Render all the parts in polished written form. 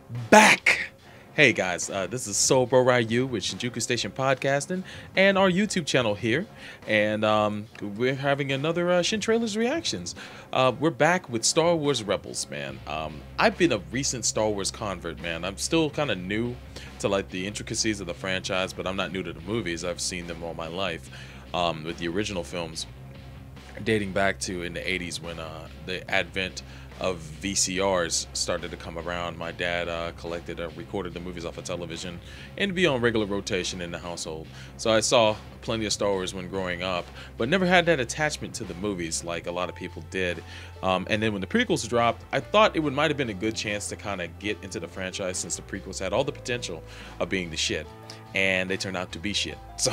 back. Hey guys, this is Bro Ryu with Shinjuku Station Podcasting and our YouTube channel here, and we're having another Shin Trailers reactions. We're back with Star Wars Rebels, man. I've been a recent Star Wars convert, man. I'm still kind of new to like the intricacies of the franchise, but I'm not new to the movies. I've seen them all my life, with the original films dating back to in the 80s when the advent of VCRs started to come around. My dad recorded the movies off of television and be on regular rotation in the household. So I saw plenty of Star Wars when growing up, but never had that attachment to the movies like a lot of people did. And then when the prequels dropped, I thought it might have been a good chance to kind of get into the franchise since the prequels had all the potential of being the shit. And they turned out to be shit. So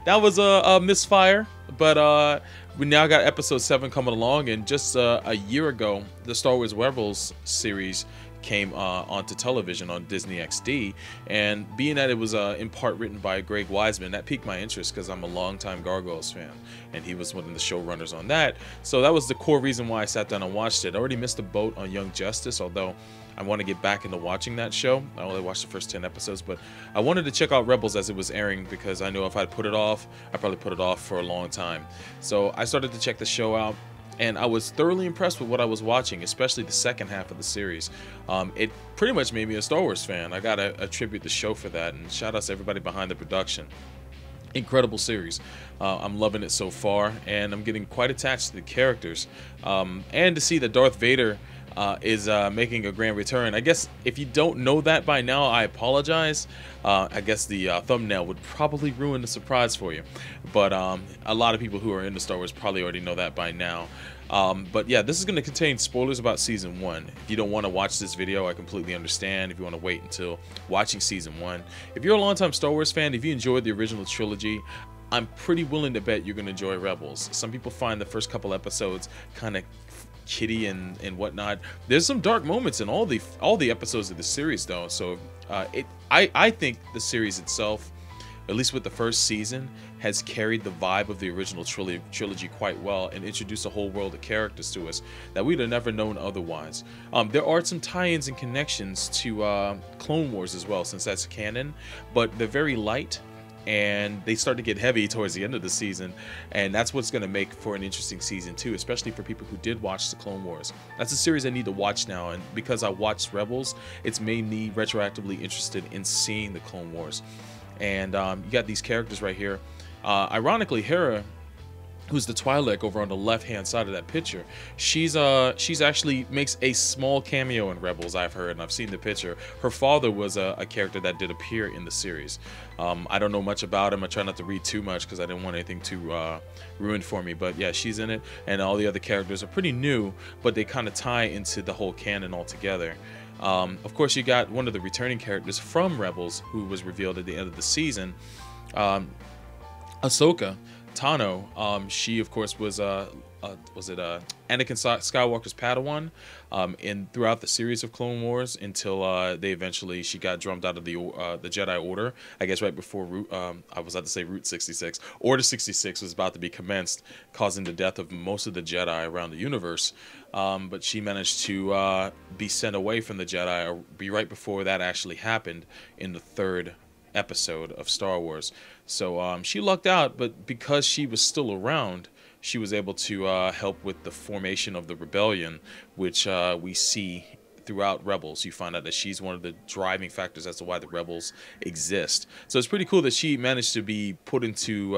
that was a misfire, but we now got episode 7 coming along, and just a year ago the Star Wars Rebels series came onto television on Disney XD, and being that it was in part written by Greg Weisman, that piqued my interest because I'm a longtime Gargoyles fan, and he was one of the showrunners on that. So that was the core reason why I sat down and watched it. I already missed the boat on Young Justice, although I want to get back into watching that show. I only watched the first 10 episodes, but I wanted to check out Rebels as it was airing because I knew if I'd put it off, I'd probably put it off for a long time. So I started to check the show out, and I was thoroughly impressed with what I was watching, especially the second half of the series. It pretty much made me a Star Wars fan. I gotta attribute the show for that, and shout out to everybody behind the production. Incredible series. I'm loving it so far, and I'm getting quite attached to the characters. And to see that Darth Vader is making a grand return. I guess if you don't know that by now, I apologize. I guess the thumbnail would probably ruin the surprise for you, but a lot of people who are into Star Wars probably already know that by now. But yeah, this is going to contain spoilers about season 1. If you don't want to watch this video, I completely understand. If you want to wait until watching season 1, if you're a longtime Star Wars fan, if you enjoyed the original trilogy, I'm pretty willing to bet you're going to enjoy Rebels. Some people find the first couple episodes kind of kiddie and whatnot. There's some dark moments in all the episodes of the series though, so I think the series itself, at least with the first season, has carried the vibe of the original trilogy quite well and introduced a whole world of characters to us that we'd have never known otherwise. There are some tie-ins and connections to Clone Wars as well, since that's canon, but they're very light, and they start to get heavy towards the end of the season, and that's what's going to make for an interesting season 2, especially for people who did watch the Clone Wars. That's a series I need to watch now, and because I watched Rebels, it's made me retroactively interested in seeing the Clone Wars. And you got these characters right here. Ironically, Hera, who's the Twi'lek over on the left-hand side of that picture, she's actually makes a small cameo in Rebels, I've heard, and I've seen the picture. Her father was a character that did appear in the series. I don't know much about him. I try not to read too much because I didn't want anything too ruined for me, but yeah, she's in it, and all the other characters are pretty new, but they kind of tie into the whole canon altogether. Of course, you got one of the returning characters from Rebels who was revealed at the end of the season, Ahsoka Tano. She of course was Anakin Skywalker's Padawan throughout the series of Clone Wars until she got drummed out of the Jedi Order, I guess right before I was about to say Route 66. Order 66 was about to be commenced, causing the death of most of the Jedi around the universe. But she managed to be sent away from the Jedi, or be right before that actually happened in the 3rd episode of Star Wars. So she lucked out, but because she was still around, she was able to help with the formation of the rebellion, which we see throughout Rebels. You find out that she's one of the driving factors as to why the Rebels exist. So it's pretty cool that she managed to be put into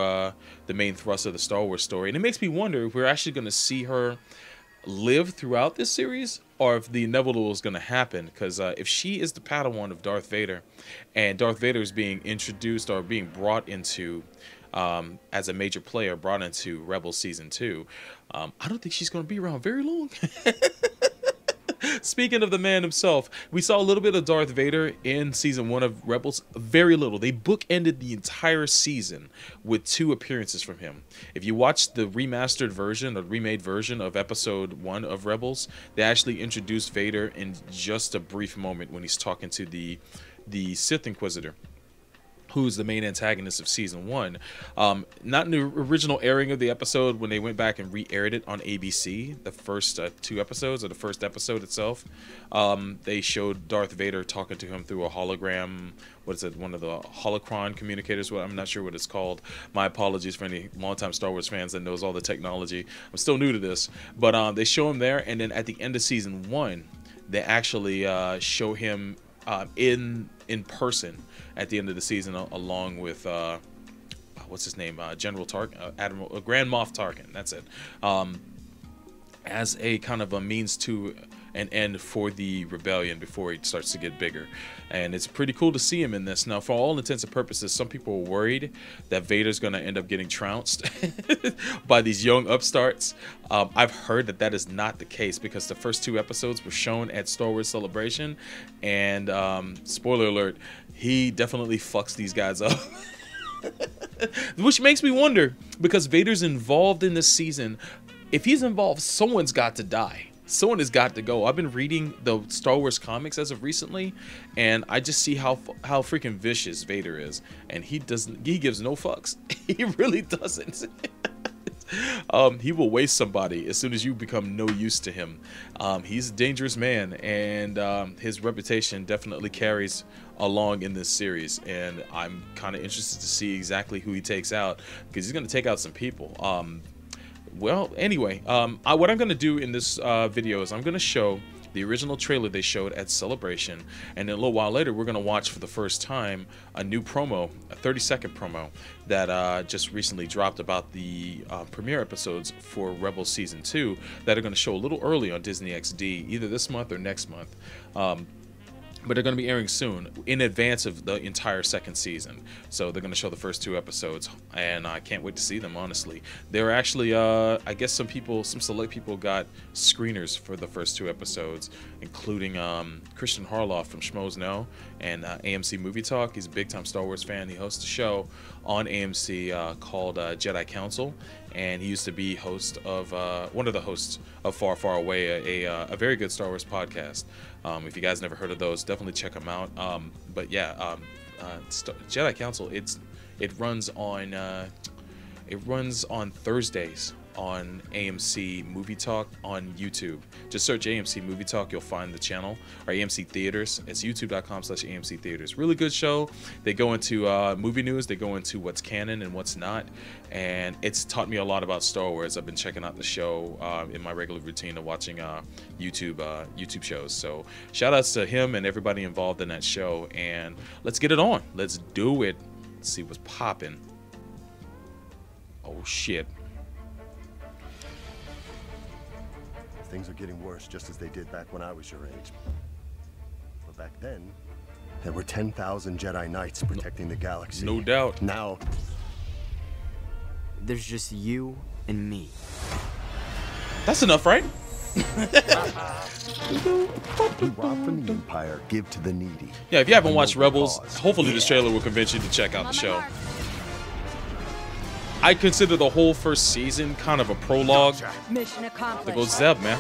the main thrust of the Star Wars story, and it makes me wonder if we're actually going to see her live throughout this series, or if the inevitable is going to happen, because if she is the Padawan of Darth Vader, and Darth Vader is being introduced or being brought into as a major player, brought into Rebels Season 2, I don't think she's going to be around very long. Speaking of the man himself, we saw a little bit of Darth Vader in season 1 of Rebels. Very little. They bookended the entire season with 2 appearances from him. If you watch the remastered version or remade version of episode 1 of Rebels, they actually introduced Vader in just a brief moment when he's talking to the Sith Inquisitor. who's the main antagonist of season 1. Not in the original airing of the episode, when they went back and re-aired it on ABC, the first 2 episodes, or the first episode itself, they showed Darth Vader talking to him through a hologram. What is it? One of the holocron communicators? I'm not sure what it's called. My apologies for any longtime Star Wars fans that knows all the technology. I'm still new to this. But they show him there, and then at the end of season 1, they actually show him in person at the end of the season, along with what's his name, General Admiral Grand Moff Tarkin. That's it. As a kind of a means to an end for the rebellion before he starts to get bigger. And it's pretty cool to see him in this. Now, for all intents and purposes, some people were worried that Vader's going to end up getting trounced by these young upstarts. I've heard that that is not the case, because the first 2 episodes were shown at Star Wars Celebration, and spoiler alert, he definitely fucks these guys up. Which makes me wonder, because Vader's involved in this season. If he's involved, someone's got to die. Someone has got to go. I've been reading the Star Wars comics as of recently, and I just see how freaking vicious Vader is, and he gives no fucks. He really doesn't. He will waste somebody as soon as you become no use to him. He's a dangerous man, and his reputation definitely carries along in this series, and I'm kind of interested to see exactly who he takes out, because he's going to take out some people. Well, anyway, what I'm going to do in this video is I'm going to show the original trailer they showed at Celebration, and then a little while later we're going to watch for the first time a new promo, a 30-second promo that just recently dropped about the premiere episodes for Rebels Season 2 that are going to show a little early on Disney XD, either this month or next month. But they're going to be airing soon, in advance of the entire 2nd season. So they're going to show the first 2 episodes, and I can't wait to see them, honestly. There are actually, I guess some select people got screeners for the first 2 episodes, including Christian Harloff from Schmoes Know and AMC Movie Talk. He's a big-time Star Wars fan. He hosts a show on AMC called Jedi Council, and he used to be host of one of the hosts of Far, Far Away, a very good Star Wars podcast. If you guys never heard of those, definitely check them out. But yeah, Jedi Council, it runs on Thursdays on AMC Movie Talk on YouTube. Just search AMC Movie Talk, you'll find the channel, or AMC Theaters. It's youtube.com/AMC Theaters. Really good show. They go into movie news, they go into what's canon and what's not, and it's taught me a lot about Star Wars. I've been checking out the show in my regular routine of watching YouTube shows. So shout outs to him and everybody involved in that show, and let's get it on. Let's do it. Let's see what's popping. Oh shit. Things are getting worse, just as they did back when I was your age. But back then, there were 10,000 Jedi Knights protecting the galaxy. No doubt. Now, there's just you and me. That's enough, right? we rob from the Empire, give to the needy. Yeah, if you haven't watched Rebels, hopefully this trailer will convince you to check out the show. I consider the whole first season kind of a prologue. Mission accomplished. There goes Zeb, man.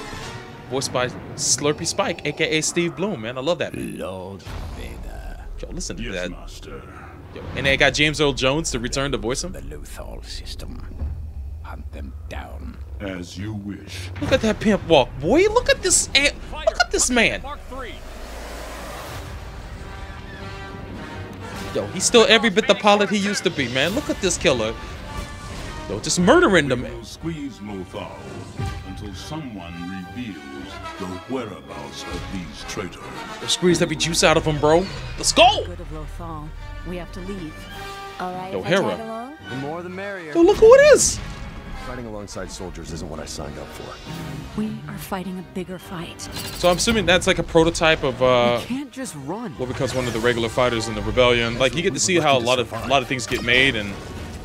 Voiced by Slurpy Spike, aka Steve Bloom, man. I love that. Lord Vader. Yo, listen to Yes, that. Master. Yo, and they got James Earl Jones to return to voice him. The Lothal system. Hunt them down. As you wish. Look at that pimp walk, boy. Look at this. Look at this man. Yo, he's still every bit the pilot he used to be, man. Look at this killer. Yo, just murdering them. We'll squeeze Lothal until someone reveals the whereabouts of these traitors. Yo, squeeze every juice out of him, bro. Let's go. Good of Lothal. We have to leave. All right. Yo, if I Hera. tag along? The more the merrier. Yo, look who it is. fighting alongside soldiers isn't what I signed up for. We are fighting a bigger fight. So I'm assuming that's like a prototype of You can't just run. what becomes one of the regular fighters in the rebellion. Like you get to see how a lot of things get made and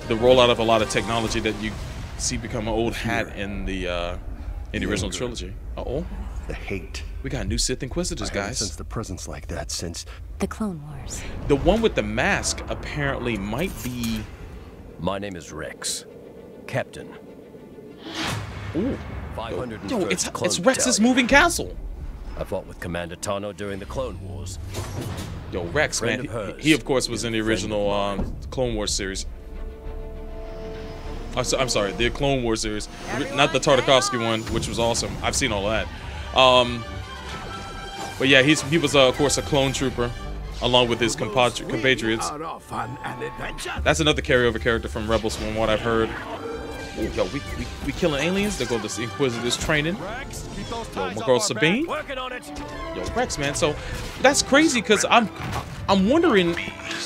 the rollout of a lot of technology that you see become an old hat in the original trilogy. Uh-oh. The hate. We got new Sith Inquisitors, I haven't guys. sensed a presence like that since... The Clone Wars. The one with the mask apparently might be... My name is Rex. Captain. Ooh. 501st Yo, it's Clone Rex's Battalion. moving castle. I fought with Commander Tano during the Clone Wars. Yo, Rex, Friend man. of hers He of course was is in the a friend of original mine. Clone Wars series. I'm sorry, the Clone Wars series, not the Tartakovsky one, which was awesome. I've seen all that. But yeah, he was of course a clone trooper, along with his compatriots. That's another carryover character from Rebels, from what I've heard. Ooh, yo, we killing aliens. They go to the Inquisitor's training. Yo, my girl Sabine. Working on it. Yo, Rex, man. So that's crazy because I'm wondering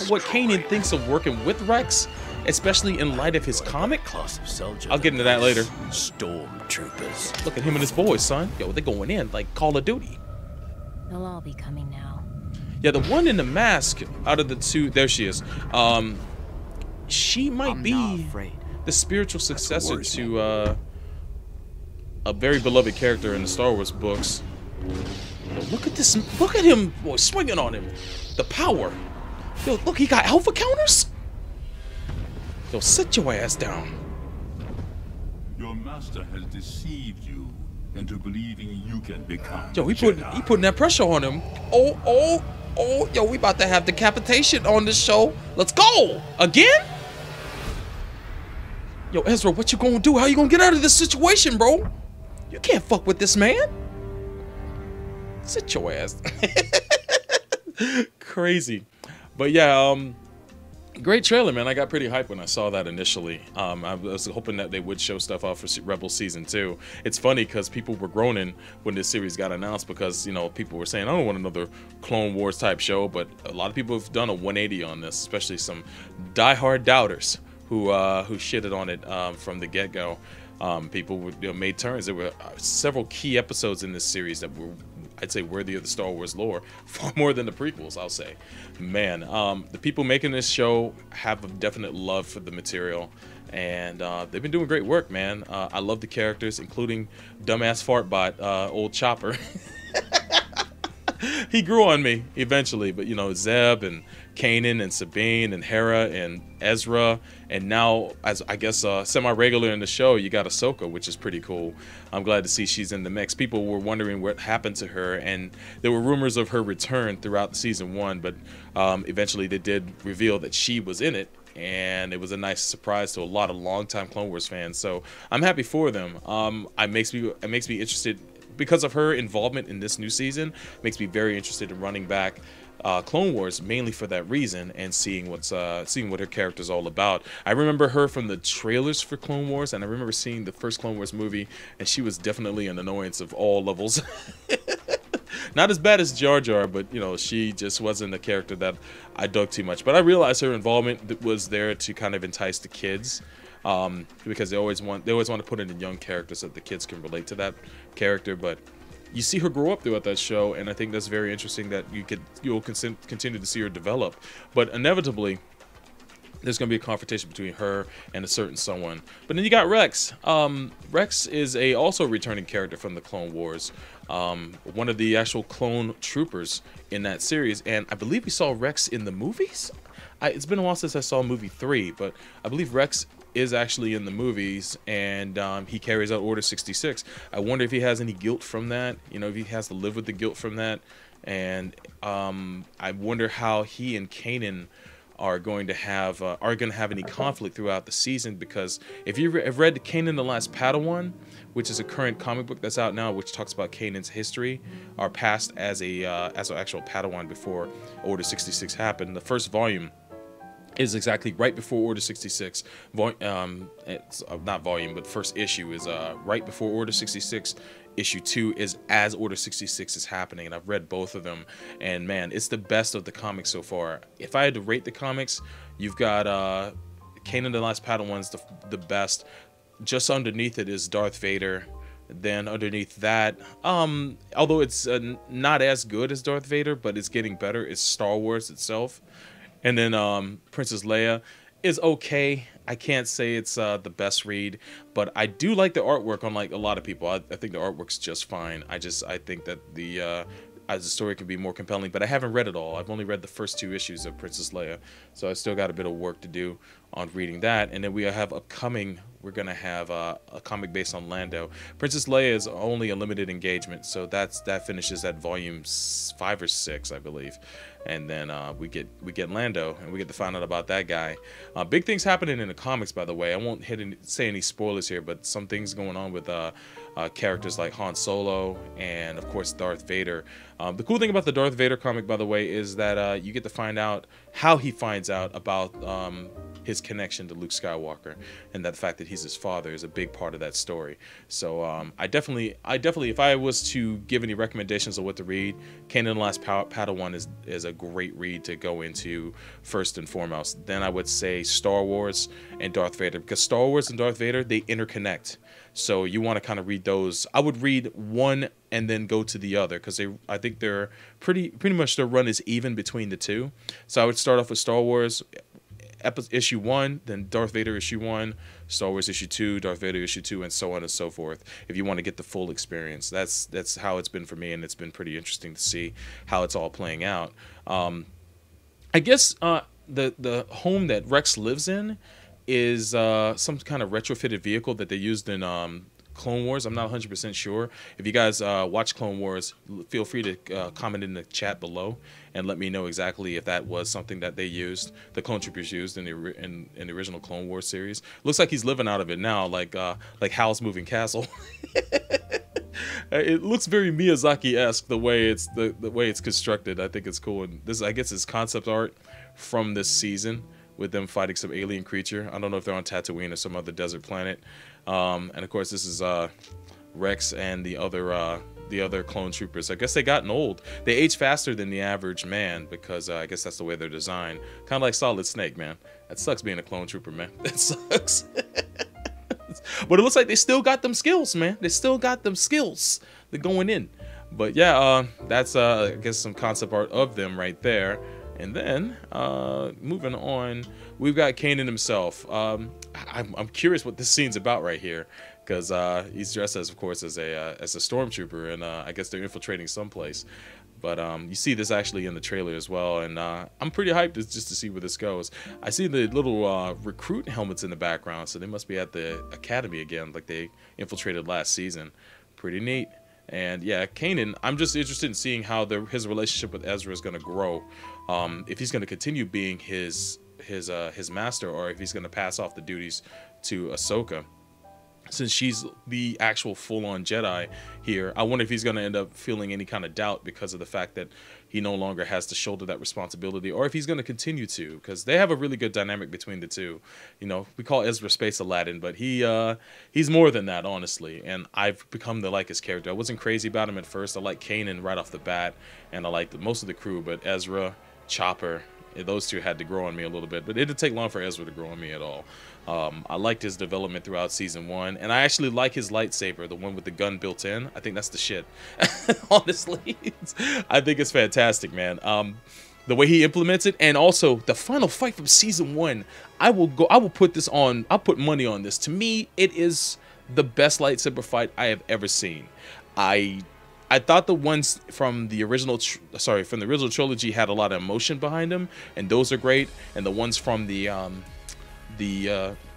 what Kanan thinks of working with Rex, especially in light of his comic. Class of soldier. I'll get into that later. Stormtroopers. Look at him and his boys, son. Yo, they're going in like Call of Duty. They'll all be coming now. Yeah, the one in the mask out of the two, there she is. She might I'm be not afraid. the spiritual successor to a very beloved character in the Star Wars books. Yo, look at this! Look at him, boy, swinging on him. The power. Yo, look, he got alpha counters. Yo, sit your ass down. Your master has deceived you into believing you can become Yo, a he Jedi. putting that pressure on him. Oh, yo, we about to have decapitation on this show. Let's go again. Yo, Ezra, what you gonna do? How you gonna get out of this situation, bro? You can't fuck with this man. Sit your ass. Crazy. But yeah, great trailer, man. I got pretty hyped when I saw that initially. I was hoping that they would show stuff off for Rebel Season 2. It's funny because people were groaning when this series got announced because, you know, people were saying, I don't want another Clone Wars type show, but a lot of people have done a 180 on this, especially some diehard doubters who shitted on it from the get-go. People made turns. There were several key episodes in this series that were, I'd say, worthy of the Star Wars lore, far more than the prequels, I'll say. Man, the people making this show have a definite love for the material, and they've been doing great work, man. I love the characters, including dumbass fartbot, old Chopper. He grew on me eventually, but you know, Zeb and Kanan and Sabine and Hera and Ezra, and now, as I guess semi-regular in the show, you got Ahsoka, which is pretty cool. I'm glad to see she's in the mix. People were wondering what happened to her, and there were rumors of her return throughout season 1, but eventually they did reveal that she was in it, and it was a nice surprise to a lot of longtime Clone Wars fans. So I'm happy for them. It makes me interested. Because of her involvement in this new season, makes me very interested in running back Clone Wars, mainly for that reason, and seeing what her character's all about. I remember her from the trailers for Clone Wars, and I remember seeing the first Clone Wars movie, and she was definitely an annoyance of all levels. Not as bad as Jar Jar, but you know, she just wasn't a character that I dug too much. But I realized her involvement was there to kind of entice the kids. Because they always want to put in a young character so that the kids can relate to that character. But you see her grow up throughout that show, and I think that's very interesting that you'll continue to see her develop. But inevitably, there's going to be a confrontation between her and a certain someone. But then you got Rex. Rex is also returning character from the Clone Wars. One of the actual clone troopers in that series, and I believe we saw Rex in the movies. It's been a while since I saw movie 3, but I believe Rex is actually in the movies, and he carries out Order 66. I wonder if he has any guilt from that, you know, if he has to live with the guilt from that. And I wonder how he and Kanan are going to have any conflict throughout the season, because if you have read Kanan the Last Padawan, which is a current comic book that's out now, which talks about Kanan's history, our past as an actual Padawan before Order 66 happened. The first volume is exactly right before Order 66. It's not volume, but first issue is right before Order 66. Issue 2 is as Order 66 is happening, and I've read both of them, and man, it's the best of the comics so far. If I had to rate the comics, you've got Kanan the Last Padawan's the best. Just underneath it is Darth Vader. Then underneath that, although it's not as good as Darth Vader, but it's getting better, is Star Wars itself. And then Princess Leia is okay. I can't say it's the best read, but I do like the artwork, unlike a lot of people. I think the artwork's just fine. I think that the story can be more compelling, but I haven't read it all. I've only read the first 2 issues of Princess Leia, so I still got a bit of work to do on reading that. And then we have upcoming, we're going to have a comic based on Lando. Princess Leia is only a limited engagement, so that finishes at volume 5 or 6, I believe. and then we get Lando, and we get to find out about that guy. Big things happening in the comics, by the way. I won't say any spoilers here, but some things going on with characters like Han Solo and of course Darth Vader. The cool thing about the Darth Vader comic, by the way, is that you get to find out how he finds out about his connection to Luke Skywalker, and that the fact that he's his father is a big part of that story. So I definitely, if I was to give any recommendations of what to read, Kanan and the Last Padawan is a great read to go into first and foremost. Then I would say Star Wars and Darth Vader, because Star Wars and Darth Vader, they interconnect. So you want to kind of read those. I would read one and then go to the other, because I think they're pretty much their run is even between the two. So I would start off with Star Wars issue 1, then Darth Vader issue 1, Star Wars issue 2, Darth Vader issue 2, and so on and so forth, if you want to get the full experience. That's how it's been for me, and it's been pretty interesting to see how it's all playing out. I guess the home that Rex lives in is some kind of retrofitted vehicle that they used in Clone Wars. I'm not 100% sure. If you guys watch Clone Wars, feel free to comment in the chat below and let me know exactly if that was something that they used, the Clone Troopers used in the original Clone Wars series. Looks like he's living out of it now, like Hal's Moving Castle. It looks very Miyazaki-esque the way it's constructed. I think it's cool, and this, I guess, is concept art from this season with them fighting some alien creature. I don't know if they're on Tatooine or some other desert planet. And of course, this is Rex and the other clone troopers. I guess they gotten old. They age faster than the average man, because I guess that's the way they're designed. Kind of like Solid Snake, man. That sucks being a clone trooper, man. That sucks. But it looks like they still got them skills, man. They still got them skills. They're going in. But yeah, that's I guess some concept art of them right there. And then moving on, we've got Kanan himself. I'm curious what this scene's about right here, because he's dressed as, of course, as a stormtrooper, and I guess they're infiltrating someplace. But you see this actually in the trailer as well, and I'm pretty hyped just to see where this goes. I see the little recruit helmets in the background, so they must be at the academy again, like they infiltrated last season. Pretty neat. And yeah, Kanan, I'm just interested in seeing how his relationship with Ezra is going to grow. If he's going to continue being his master, or if he's going to pass off the duties to Ahsoka, since she's the actual full-on Jedi here. I wonder if he's going to end up feeling any kind of doubt because of the fact that he no longer has to shoulder that responsibility, or if he's going to continue to, because they have a really good dynamic between the two. You know, we call Ezra Space Aladdin, but he's more than that, honestly, and I've become to like his character. I wasn't crazy about him at first. I like Kanan right off the bat, and I liked most of the crew, but Ezra, Chopper, those two had to grow on me a little bit, but it didn't take long for Ezra to grow on me at all. I liked his development throughout season 1, and I actually like his lightsaber, the one with the gun built in. I think that's the shit. Honestly, I think it's fantastic, man. The way he implements it, and also the final fight from season 1. I will put this on. I'll put money on this. To me, it is the best lightsaber fight I have ever seen. I thought the ones from the original, trilogy had a lot of emotion behind them, and those are great. And the ones from the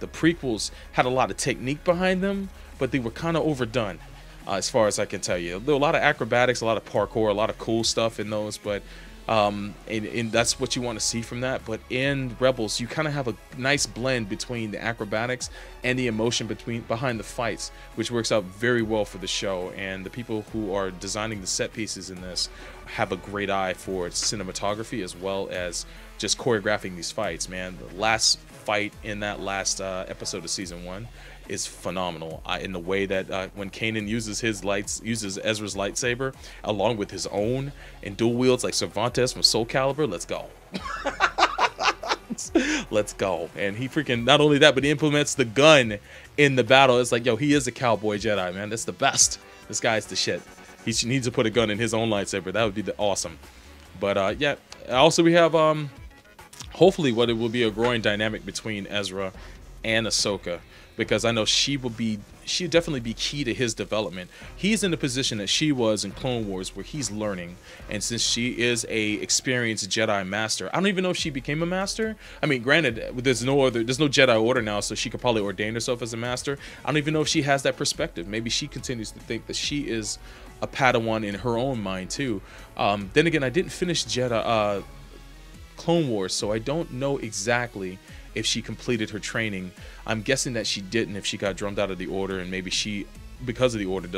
prequels had a lot of technique behind them, but they were kind of overdone, as far as I can tell you. There were a lot of acrobatics, a lot of parkour, a lot of cool stuff in those, but and that's what you want to see from that. But in Rebels, you kind of have a nice blend between the acrobatics and the emotion behind the fights, which works out very well for the show. And the people who are designing the set pieces in this have a great eye for cinematography as well as just choreographing these fights, man. The last fight in that last episode of season 1 is phenomenal, in the way that when Kanan uses Ezra's lightsaber along with his own and dual wields like Cervantes from Soul Calibur. Let's go. Let's go. And he freaking, not only that, but he implements the gun in the battle. It's like, yo, he is a cowboy Jedi, man. That's the best. This guy's the shit. He needs to put a gun in his own lightsaber. That would be awesome. But yeah, also we have hopefully what it will be a growing dynamic between Ezra and Ahsoka, because I know she'd definitely be key to his development. He's in the position that she was in Clone Wars, where he's learning, and since she is a experienced Jedi master, I don't even know if she became a master. I mean, granted, there's no Jedi Order now, so she could probably ordain herself as a master. I don't even know if she has that perspective. Maybe she continues to think that she is a Padawan in her own mind too. Then again, I didn't finish Clone Wars, so I don't know exactly if she completed her training. I'm guessing that she didn't, if she got drummed out of the Order, and maybe she, because of the Order,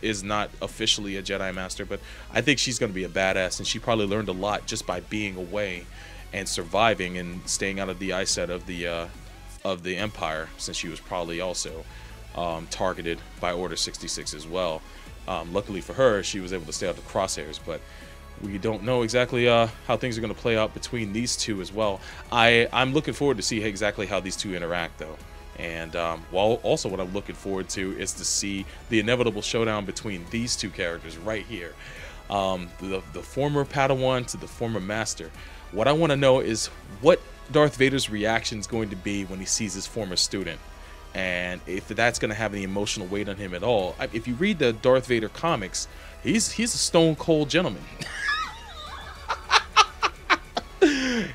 is not officially a Jedi Master. But I think she's going to be a badass, and she probably learned a lot just by being away and surviving and staying out of the eyesight of the Empire, since she was probably also targeted by Order 66 as well. Luckily for her, she was able to stay out of the crosshairs, but we don't know exactly how things are going to play out between these two as well. I'm looking forward to see exactly how these two interact, though. And also what I'm looking forward to is to see the inevitable showdown between these two characters right here. The former Padawan to the former Master. What I want to know is what Darth Vader's reaction is going to be when he sees his former student. And if that's going to have any emotional weight on him at all. If you read the Darth Vader comics, he's a stone cold gentleman.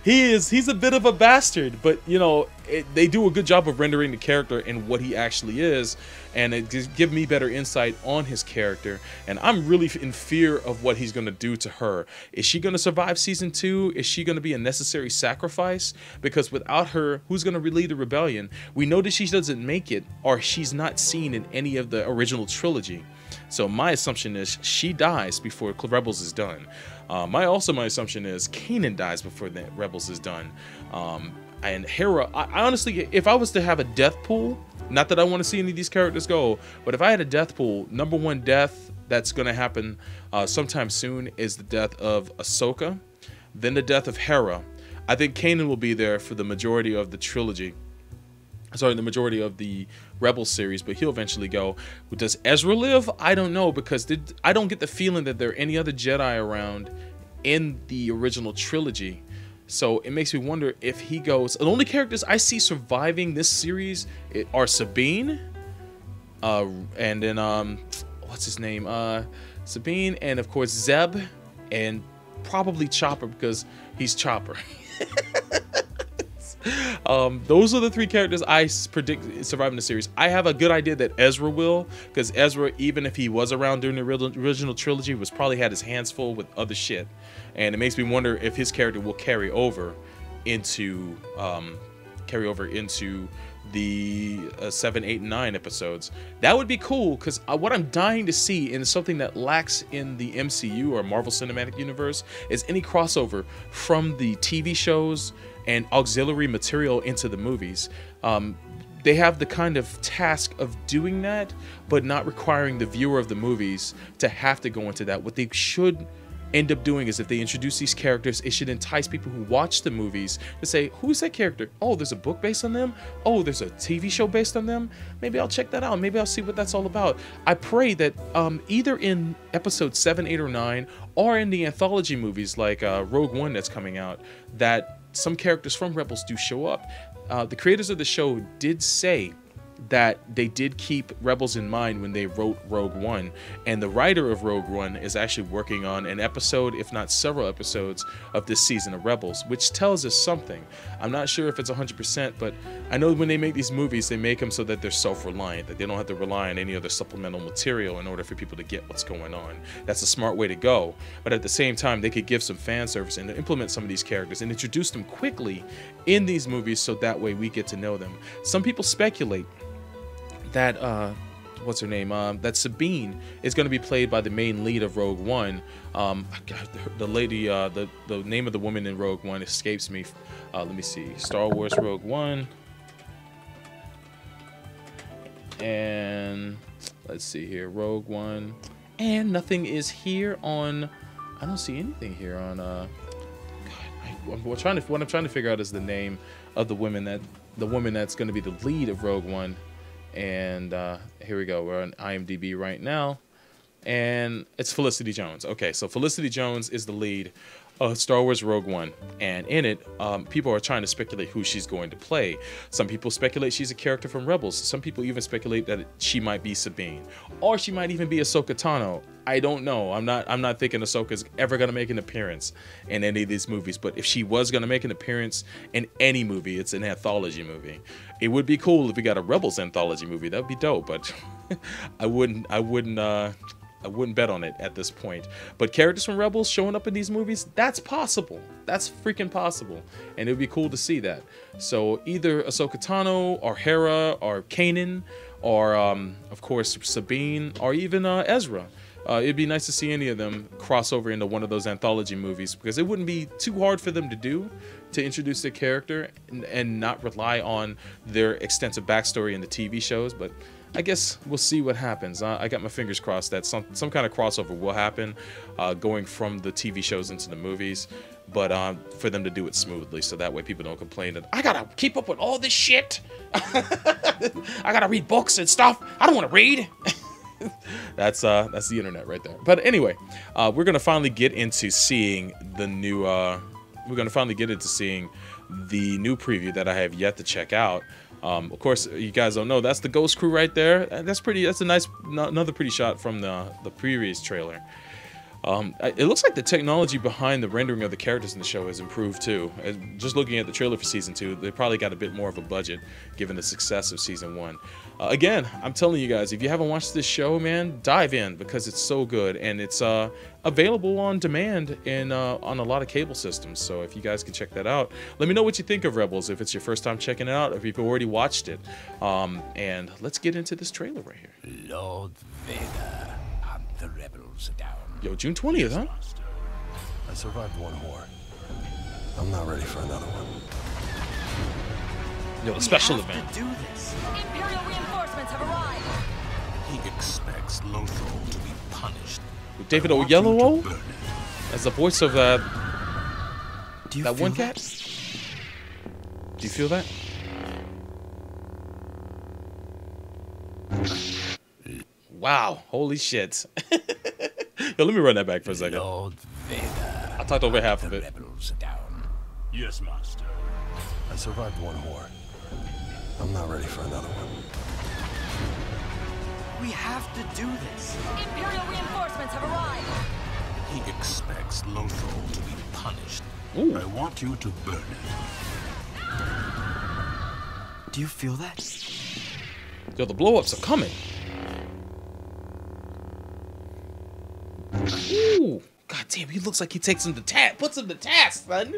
He's a bit of a bastard, but you know, they do a good job of rendering the character and what he actually is, and it gives me better insight on his character. And I'm really in fear of what he's going to do to her. Is she going to survive season 2? Is she going to be a necessary sacrifice? Because without her, who's going to lead the rebellion? We know that she doesn't make it, or she's not seen in any of the original trilogy. So my assumption is she dies before Rebels is done. My assumption is Kanan dies before the Rebels is done. And Hera, I honestly, if I was to have a death pool, not that I want to see any of these characters go, but if I had a death pool, number one death that's going to happen sometime soon is the death of Ahsoka, then the death of Hera. I think Kanan will be there for the majority of the trilogy. Sorry, the majority of the Rebels series, but he'll eventually go. Does Ezra live? I don't know, because I don't get the feeling that there are any other Jedi around in the original trilogy. So it makes me wonder if he goes. The only characters I see surviving this series are Sabine, and then what's his name? Sabine, and of course Zeb, and probably Chopper, because he's Chopper. Those are the three characters I predict surviving the series. I have a good idea that Ezra will, because Ezra, even if he was around during the original trilogy, was probably had his hands full with other shit, and it makes me wonder if his character will carry over into the 7, 8, and 9 episodes. That would be cool, because what I'm dying to see, and something that lacks in the MCU or Marvel Cinematic Universe, is any crossover from the TV shows and auxiliary material into the movies. They have the kind of task of doing that, but not requiring the viewer of the movies to have to go into that. What they should end up doing is, if they introduce these characters, it should entice people who watch the movies to say, who's that character? Oh, there's a book based on them? Oh, there's a TV show based on them? Maybe I'll check that out. Maybe I'll see what that's all about. I pray that either in episode 7, 8, or 9, or in the anthology movies like Rogue One that's coming out, that some characters from Rebels do show up. The creators of the show did say that they did keep Rebels in mind when they wrote Rogue One, and the writer of Rogue One is actually working on an episode, if not several episodes, of this season of Rebels, which tells us something. I'm not sure if it's 100%, but I know when they make these movies, they make them so that they're self-reliant, that they don't have to rely on any other supplemental material in order for people to get what's going on. That's a smart way to go, but at the same time, they could give some fan service and implement some of these characters and introduce them quickly in these movies, so that way we get to know them. Some people speculate that what's her name? That Sabine is going to be played by the main lead of Rogue One. The lady, the name of the woman in Rogue One escapes me. Let me see. Star Wars Rogue One, and let's see here. Rogue One, and nothing is here on. I don't see anything here on. What I'm trying to figure out is the name of the woman that's going to be the lead of Rogue One. And here we go. We're on IMDb right now, and it's Felicity Jones. Okay, so Felicity Jones is the lead of Star Wars Rogue One, and in it, people are trying to speculate who she's going to play. Some people speculate she's a character from Rebels. Some people even speculate that she might be Sabine, or she might even be Ahsoka Tano. I don't know. I'm not thinking Ahsoka's ever gonna make an appearance in any of these movies. But if she was gonna make an appearance in any movie, it's an anthology movie. It would be cool if we got a Rebels anthology movie. That would be dope. But I wouldn't I wouldn't bet on it at this point. But characters from Rebels showing up in these movies, that's possible. That's freaking possible. And it would be cool to see that. So either Ahsoka Tano, or Hera, or Kanan, or of course Sabine, or even Ezra. It'd be nice to see any of them cross over into one of those anthology movies, because it wouldn't be too hard for them to do, to introduce their character and not rely on their extensive backstory in the TV shows. But I guess we'll see what happens. I got my fingers crossed that some kind of crossover will happen, going from the TV shows into the movies, but for them to do it smoothly, so that way people don't complain that I gotta keep up with all this shit. I gotta read books and stuff. I don't want to read. That's the internet right there. But anyway, we're gonna finally get into seeing the new. The new preview that I have yet to check out. Of course, you guys don't know, that's the Ghost Crew right there. That's a nice, another pretty shot from the previous trailer. It looks like the technology behind the rendering of the characters in the show has improved too. Just looking at the trailer for season 2, they probably got a bit more of a budget given the success of season 1. Again, I'm telling you guys, if you haven't watched this show, man, dive in, because it's so good, and it's available on demand in on a lot of cable systems. So if you guys can check that out, let me know what you think of Rebels, if it's your first time checking it out, if you've already watched it. And let's get into this trailer right here. Lord Vader, hunt the rebels down. Yo, June 20th, huh? I survived one war. I'm not ready for another one. Yo, the special We have event. to do this. Imperial reinforcements have arrived. He expects Lothal to be punished. With David I want you to Oyelowo burn it. as the voice of that Do you that feel one that? cat. Do you feel that? Wow, holy shit. Yo, let me run that back for a second. Lord Vader, I talked over half hunt of the it. rebels down. Yes, Master. I survived one war. I'm not ready for another one. We have to do this. Imperial reinforcements have arrived. He expects Lothal to be punished. Ooh. I want you to burn it. Do you feel that? Yo, the blow-ups are coming. Ooh. God damn, he looks like he takes him to task. Puts him to task, son.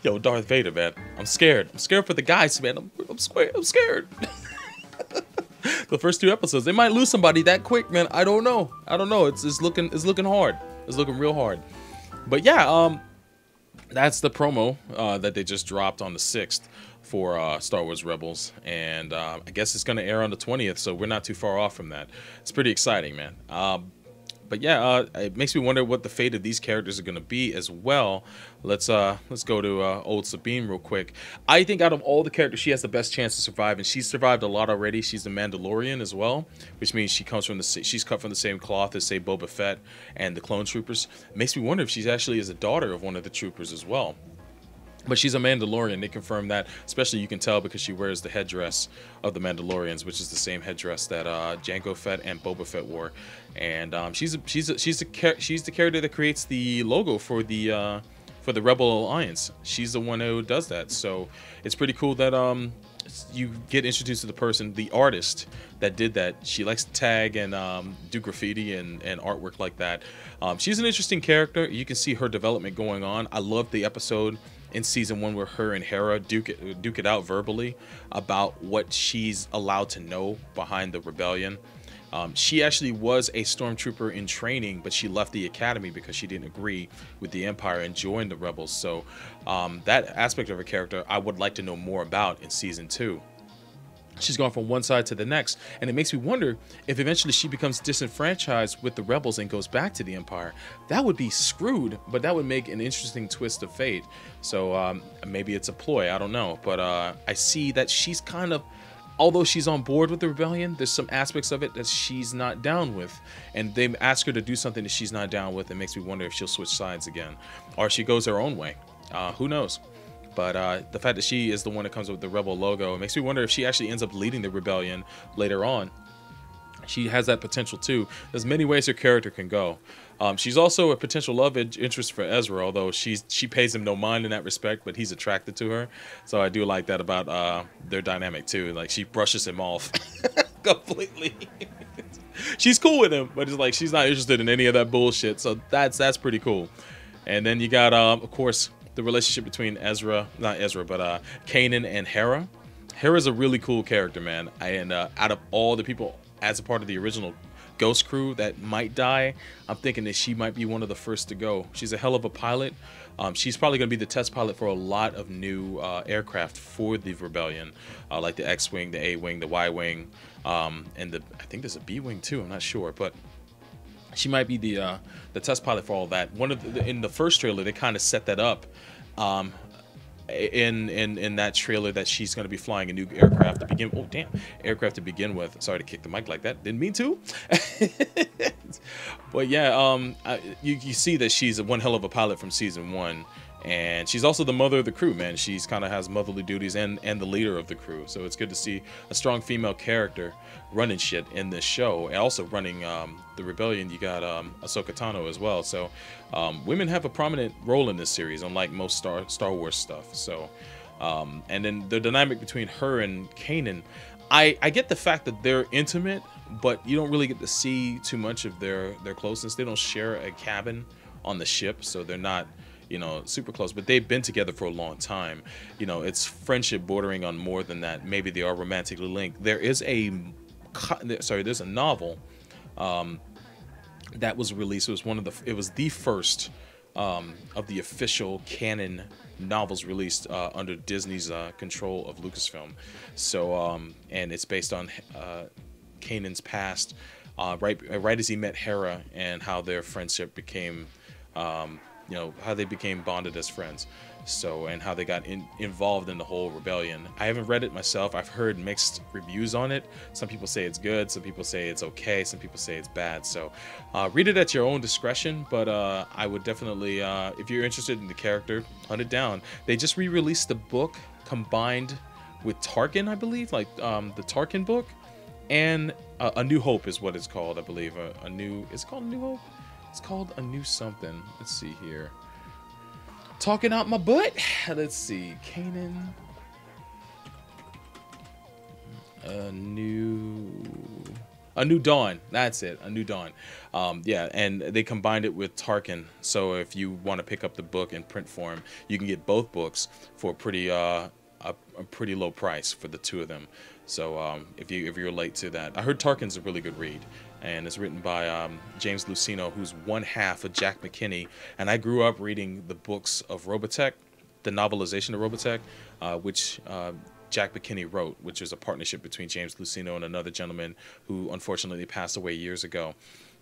Yo, Darth Vader, man. I'm scared. I'm scared for the guys, man. I'm scared. The first 2 episodes, they might lose somebody that quick, man. I don't know. It's looking hard. It's looking real hard. But yeah, that's the promo that they just dropped on the 6th for Star Wars Rebels, and I guess it's gonna air on the 20th, so we're not too far off from that. It's pretty exciting, man. But yeah, it makes me wonder what the fate of these characters are going to be as well. Let's go to old Sabine real quick. I think out of all the characters, she has the best chance to survive, and she's survived a lot already. She's the Mandalorian as well, which means she's cut from the same cloth as, say, Boba Fett and the clone troopers. It makes me wonder if she's actually is a daughter of one of the troopers as well. But she's a Mandalorian. They confirmed that. Especially, you can tell because she wears the headdress of the Mandalorians, which is the same headdress that Jango Fett and Boba Fett wore. And she's the character that creates the logo for the Rebel Alliance. She's the one who does that. So it's pretty cool that you get introduced to the person, the artist that did that. She likes to tag and do graffiti and artwork like that. She's an interesting character. You can see her development going on. I love the episode in season 1 where her and Hera duke it out verbally about what she's allowed to know behind the rebellion. She actually was a stormtrooper in training, but she left the academy because she didn't agree with the Empire and joined the rebels. So that aspect of her character I would like to know more about in season 2. She's gone from one side to the next, and it makes me wonder if eventually she becomes disenfranchised with the rebels and goes back to the Empire. That would be screwed, but that would make an interesting twist of fate. So maybe it's a ploy, I don't know. But I see that she's kind of, although she's on board with the rebellion, there's some aspects of it that she's not down with. And they ask her to do something that she's not down with. It makes me wonder if she'll switch sides again, or she goes her own way. Who knows? But the fact that she is the one that comes up with the Rebel logo, it makes me wonder if she actually ends up leading the rebellion later on. She has that potential too. There's many ways her character can go. She's also a potential love interest for Ezra, although she pays him no mind in that respect, but he's attracted to her. So I do like that about their dynamic too. Like, she brushes him off completely. she's cool with him, but it's like she's not interested in any of that bullshit. So that's pretty cool. And then you got of course the relationship between Kanan and Hera. Hera's a really cool character, man. And out of all the people as a part of the original Ghost crew that might die, I'm thinking that she might be one of the first to go. She's a hell of a pilot. She's probably going to be the test pilot for a lot of new aircraft for the Rebellion, like the X-Wing, the A-Wing, the Y-Wing, and I think there's a B-Wing too. I'm not sure, but she might be the test pilot for all that. In the first trailer, they kind of set that up. In that trailer that she's going to be flying a new aircraft to begin. Oh damn, aircraft to begin with. Sorry to kick the mic like that. Didn't mean to. But yeah, you see that she's one hell of a pilot from season 1, and she's also the mother of the crew, man. She's kind of has motherly duties and the leader of the crew. So it's good to see a strong female character running shit in this show, and also running the Rebellion. You got Ahsoka Tano as well. So women have a prominent role in this series, unlike most Star Wars stuff. So and then the dynamic between her and Kanan, I get the fact that they're intimate, but you don't really get to see too much of their closeness. They don't share a cabin on the ship, so they're not, you know, super close, but they've been together for a long time. You know, it's friendship bordering on more than that. Maybe they are romantically linked. There's a novel that was released. It was the first of the official canon novels released under Disney's control of Lucasfilm. So and it's based on Kanan's past, right as he met Hera, and how their friendship became, you know, how they became bonded as friends. So, and how they got involved in the whole rebellion. I haven't read it myself. I've heard mixed reviews on it. Some people say it's good, some people say it's okay, some people say it's bad. So read it at your own discretion, but I would definitely, if you're interested in the character, hunt it down. They just re-released the book combined with Tarkin, I believe, like the Tarkin book, and A New Hope is what it's called, I believe. Is it called A New Hope? It's called A New Something. Let's see here. Talking out my butt. Let's see. Kanan. A New Dawn. That's it. A New Dawn. Yeah, and they combined it with Tarkin. So if you want to pick up the book in print form, you can get both books for a pretty low price for the two of them. So if you're late to that, I heard Tarkin's a really good read, and it's written by James Luceno, who's one half of Jack McKinney. And I grew up reading the books of Robotech, the novelization of Robotech, which Jack McKinney wrote, which is a partnership between James Luceno and another gentleman who unfortunately passed away years ago.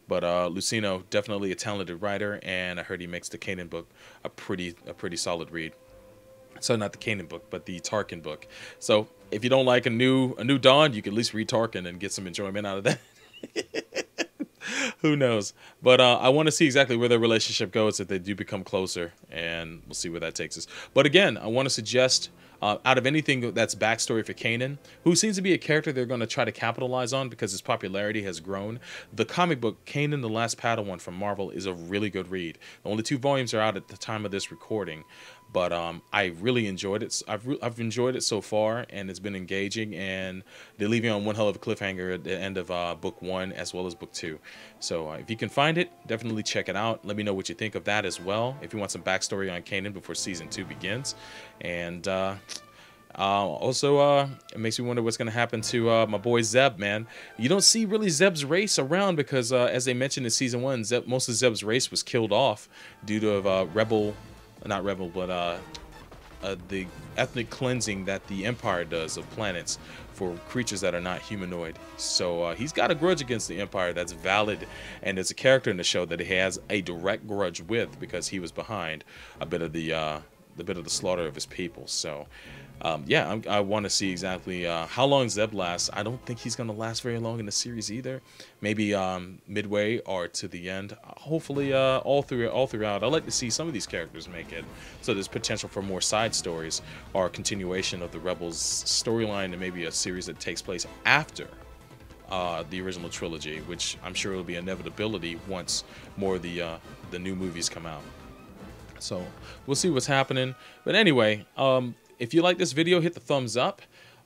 But Luceno, definitely a talented writer, and I heard he makes the Kanan book a pretty solid read. So not the Kanan book, but the Tarkin book. So if you don't like a new Dawn, you can at least read Tarkin and get some enjoyment out of that. Who knows? But I want to see exactly where their relationship goes if they do become closer, and we'll see where that takes us. But again, I want to suggest, out of anything that's backstory for Kanan, who seems to be a character they're going to try to capitalize on because his popularity has grown, the comic book Kanan the Last Padawan from Marvel is a really good read. Only 2 volumes are out at the time of this recording. But I really enjoyed it. I've enjoyed it so far, and it's been engaging, and they leave you on one hell of a cliffhanger at the end of book 1 as well as book 2. So if you can find it, definitely check it out. Let me know what you think of that as well, if you want some backstory on Kanan before season 2 begins. And also, it makes me wonder what's going to happen to my boy Zeb, man. You don't see really Zeb's race around because, as they mentioned in season 1, most of Zeb's race was killed off due to the ethnic cleansing that the Empire does of planets for creatures that are not humanoid. So he's got a grudge against the Empire that's valid, and there's a character in the show that he has a direct grudge with because he was behind a bit of the slaughter of his people. So yeah, I want to see exactly how long Zeb lasts. I don't think he's going to last very long in the series either. Maybe midway or to the end. Hopefully all throughout. I'd like to see some of these characters make it. So there's potential for more side stories or a continuation of the Rebels storyline, and maybe a series that takes place after the original trilogy, which I'm sure will be an inevitability once more of the new movies come out. So we'll see what's happening. But anyway, if you like this video, hit the thumbs up.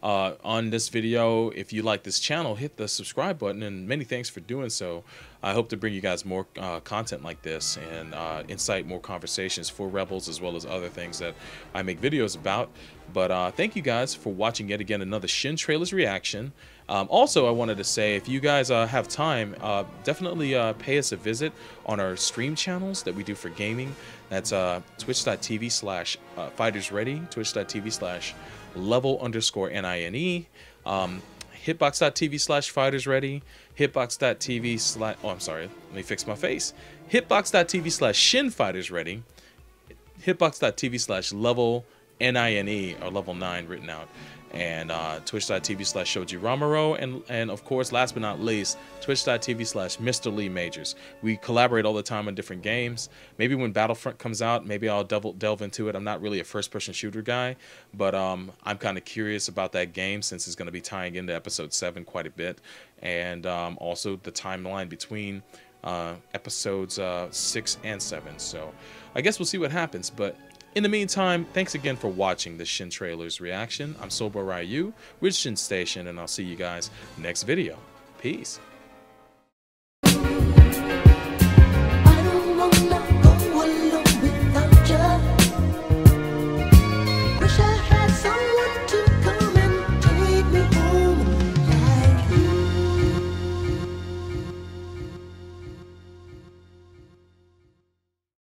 on this video. If you like this channel, hit the subscribe button, and many thanks for doing so. I hope to bring you guys more content like this and incite more conversations for Rebels, as well as other things that I make videos about. But thank you guys for watching yet again another Shin Trailers reaction. Also, I wanted to say, if you guys have time, definitely pay us a visit on our stream channels that we do for gaming. That's twitch.tv/fightersready, twitch.tv/level_NINE, hitbox.tv/fightersready, hitbox.tv/ oh, I'm sorry, let me fix my face. hitbox.tv/shinfightersready, hitbox.tv/level_NINE, or level 9 written out, and twitch.tv/shojiramaro, and of course, last but not least, twitch.tv/Mr. Lee Majors. We collaborate all the time on different games. Maybe when Battlefront comes out, maybe I'll delve into it. I'm not really a first-person shooter guy, but I'm kind of curious about that game, since it's going to be tying into episode 7 quite a bit, and also the timeline between episodes 6 and 7. So I guess we'll see what happens, but in the meantime, thanks again for watching the Shin Trailers reaction. I'm Bro Ryu with Shin Station, and I'll see you guys next video. Peace.